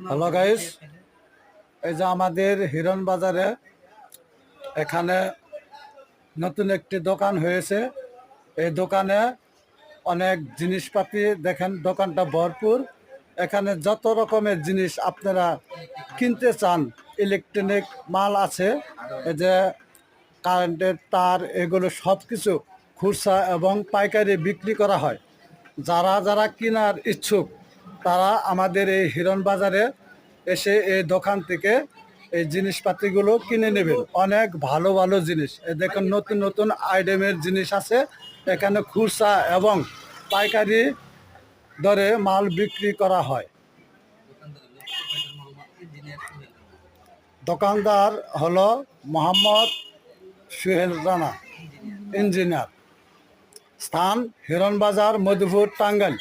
Hello guys, এই যে আমাদের হিরণ বাজারে এখানে নতুন একটি দোকান হয়েছে। এই দোকানে অনেক জিনিসপাতি দেখেন, দোকানটা ভরপুর। এখানে যত রকমের জিনিস আপনারা কিনতে চান, ইলেকট্রনিক মাল আছে, এই যে কারেন্টের তার, এগুলো সব কিছু খুচরা এবং পাইকারি বিক্রি করা হয়। যারা যারা কেনার ইচ্ছুক তারা আমাদের এই হিরণ বাজারে এসে এই দোকান থেকে এই জিনিসপাতিগুলো কিনে নেবেন। অনেক ভালো ভালো জিনিস, দেখুন নতুন নতুন আইটেমের জিনিস আছে এখানে। খুচরা এবং পাইকারি দরে মাল বিক্রি করা হয়। দোকানদার হলো মোহাম্মদ সুহেল রানা, ইঞ্জিনিয়ার। স্থান হিরণ বাজার, মধুপুর, টাঙ্গাইল।